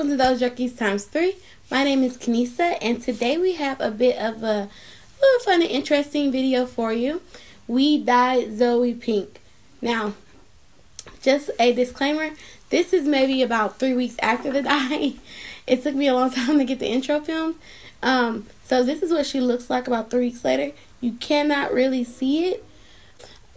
Welcome to Those Jerkies times 3. My name is Kanisa, and today we have a bit of a little fun and interesting video for you. We dyed Zoe pink. Now, just a disclaimer, this is maybe about 3 weeks after the dye. It took me a long time to get the intro filmed. So this is what she looks like about 3 weeks later. You cannot really see it,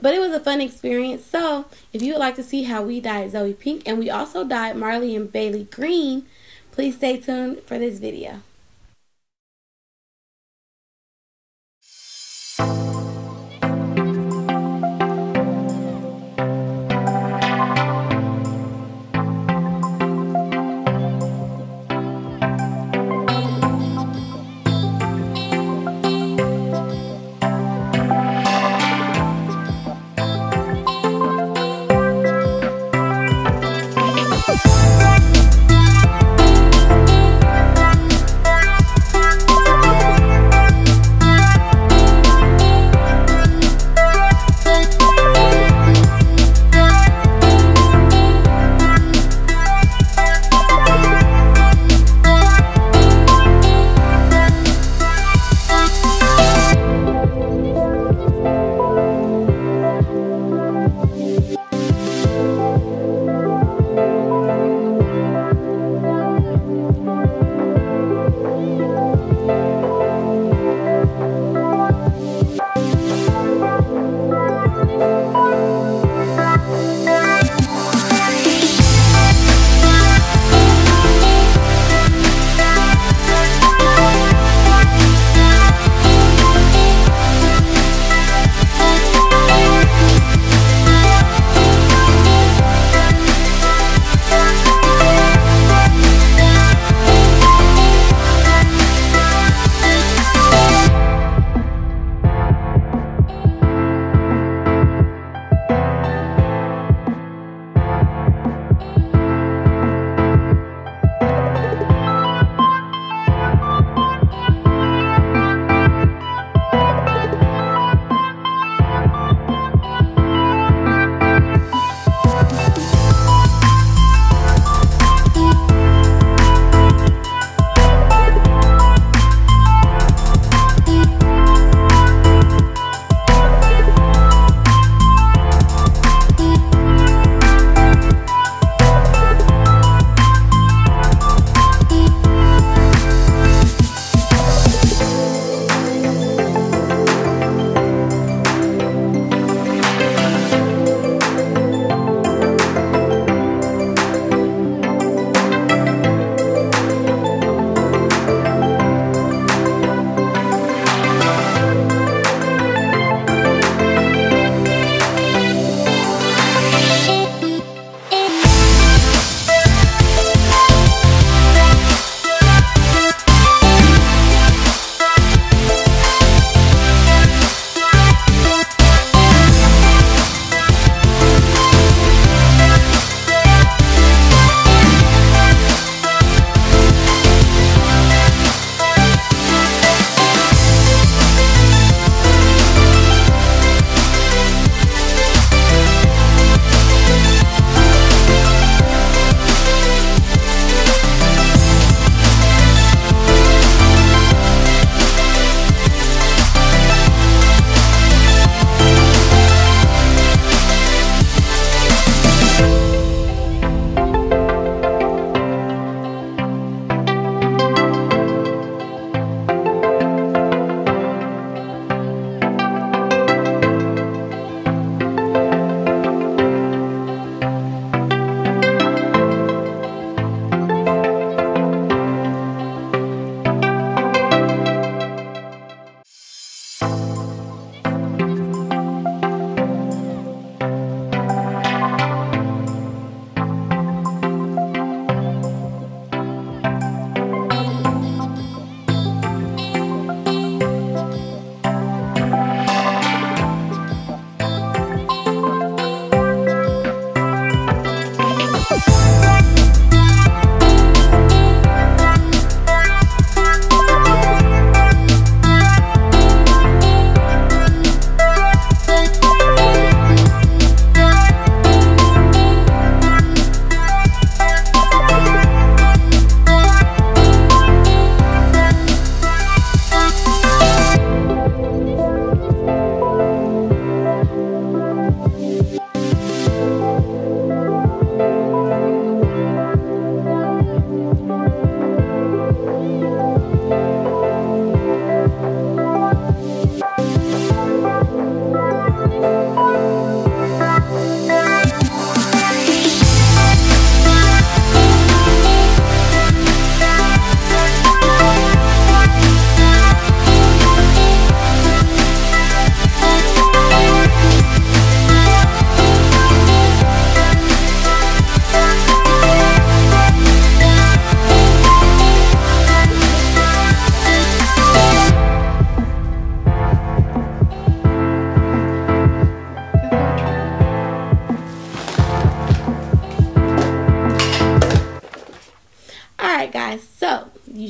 but it was a fun experience. So if you would like to see how we dyed Zoe pink, and we also dyed Marley and Bailey green, please stay tuned for this video.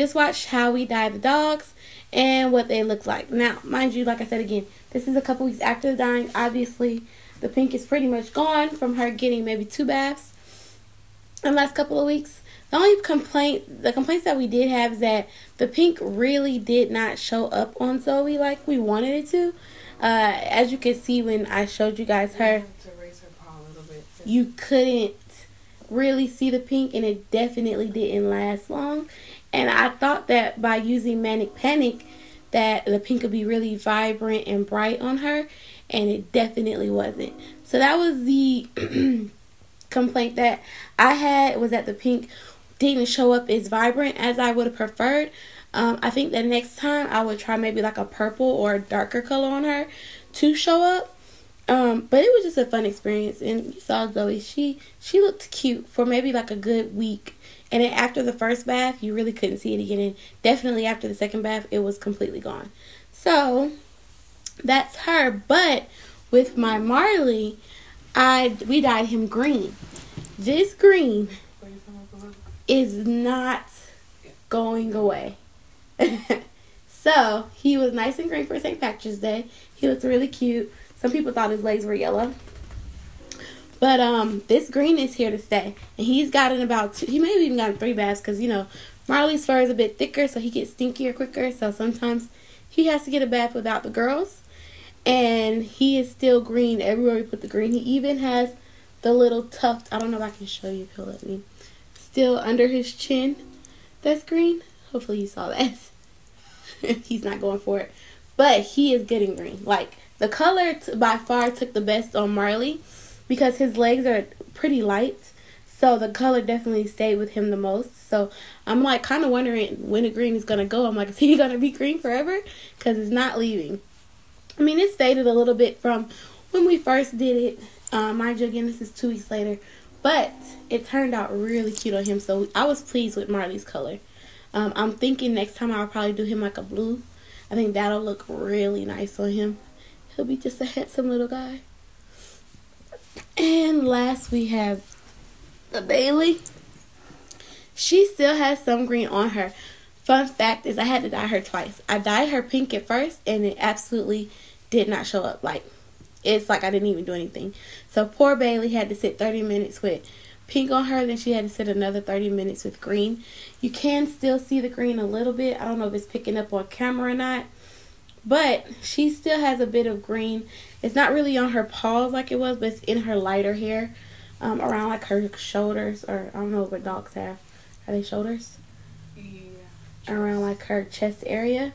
just watch how we dye the dogs and what they look like. Now, mind you, like I said again, this is a couple weeks after the dyeing. Obviously, the pink is pretty much gone from her getting maybe 2 baths in the last couple of weeks. The only complaints that we did have is that the pink really did not show up on Zoe like we wanted it to. As you can see when I showed you guys her, you couldn't really see the pink, and it definitely didn't last long. And I thought that by using Manic Panic that the pink would be really vibrant and bright on her, and it definitely wasn't. So that was the complaint that I had, was that the pink didn't show up as vibrant as I would have preferred. I think that next time I would try maybe like a purple or a darker color on her to show up. But it was just a fun experience, and you saw Zoe, she looked cute for maybe like a good week. And then after the first bath, you really couldn't see it again. And definitely after the second bath, it was completely gone. So that's her. But with my Marley, we dyed him green. This green is not going away. So he was nice and green for St. Patrick's Day. He looked really cute. Some people thought his legs were yellow. But this green is here to stay. And he's gotten about he may have even gotten 3 baths, because, you know, Marley's fur is a bit thicker, so he gets stinkier quicker. So sometimes he has to get a bath without the girls. And he is still green everywhere we put the green. He even has the little tuft. I don't know if I can show you if he'll let me. Still under his chin. That's green. Hopefully you saw that. He's not going for it. But he is getting green. Like, the color by far took the best on Marley, because his legs are pretty light. So the color definitely stayed with him the most. So I'm like kind of wondering when the green is going to go. I'm like, is he going to be green forever? Because it's not leaving. I mean, it faded a little bit from when we first did it. Mind you, again, this is 2 weeks later. But it turned out really cute on him. So I was pleased with Marley's color. I'm thinking next time I'll probably do him like a blue. I think that'll look really nice on him. He'll be just a handsome little guy. And last we have the Bailey. She still has some green on her. Fun fact is I had to dye her twice. I dyed her pink at first, and it absolutely did not show up. Like, it's like I didn't even do anything. So poor Bailey had to sit 30 minutes with pink on her. Then she had to sit another 30 minutes with green. You can still see the green a little bit. I don't know if it's picking up on camera or not. But she still has a bit of green. It's not really on her paws like it was, but it's in her lighter hair. Around like her shoulders, or I don't know what dogs have. Are they shoulders? Yeah. Around like her chest area.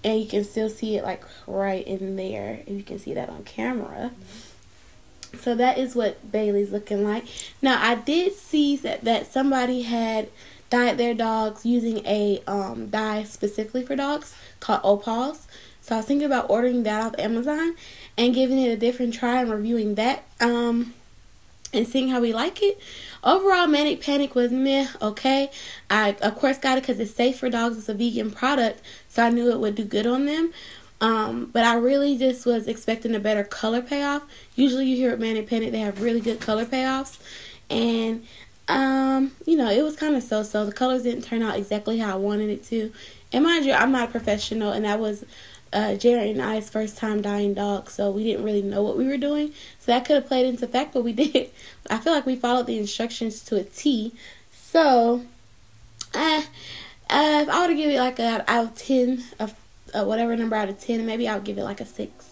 And you can still see it like right in there. If you can see that on camera. Mm-hmm. So that is what Bailey's looking like. Now I did see that somebody had dyed their dogs using a dye specifically for dogs called Opals. So I was thinking about ordering that off Amazon and giving it a different try and reviewing that and seeing how we like it. Overall, Manic Panic was meh, okay. I, of course, got it because it's safe for dogs. It's a vegan product, so I knew it would do good on them. But I really just was expecting a better color payoff. Usually you hear at Manic Panic, they have really good color payoffs. And, you know, it was kind of so-so. The colors didn't turn out exactly how I wanted it to. And mind you, I'm not a professional, and that was Jared and I's first time dyeing dogs, so we didn't really know what we were doing. So that could have played into effect, but we did. I feel like we followed the instructions to a T. So, if I were to give it like a out of 10, whatever number out of 10, maybe I would give it like a 6.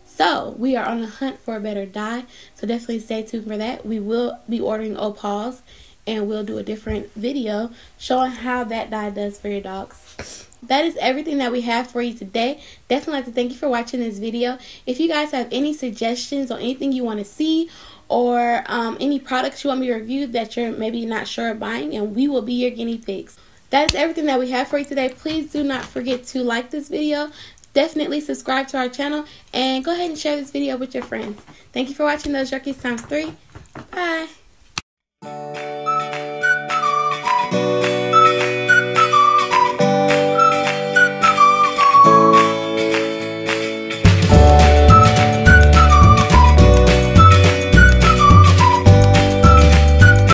So, we are on the hunt for a better dye, so definitely stay tuned for that. We will be ordering Opals, and we'll do a different video showing how that dye does for your dogs. That is everything that we have for you today. Definitely like to thank you for watching this video. If you guys have any suggestions or anything you want to see, or any products you want me to review that you're maybe not sure of buying, and we will be your guinea pigs. That is everything that we have for you today. Please do not forget to like this video. Definitely subscribe to our channel, and go ahead and share this video with your friends. Thank you for watching those Jerkies ×3. Bye.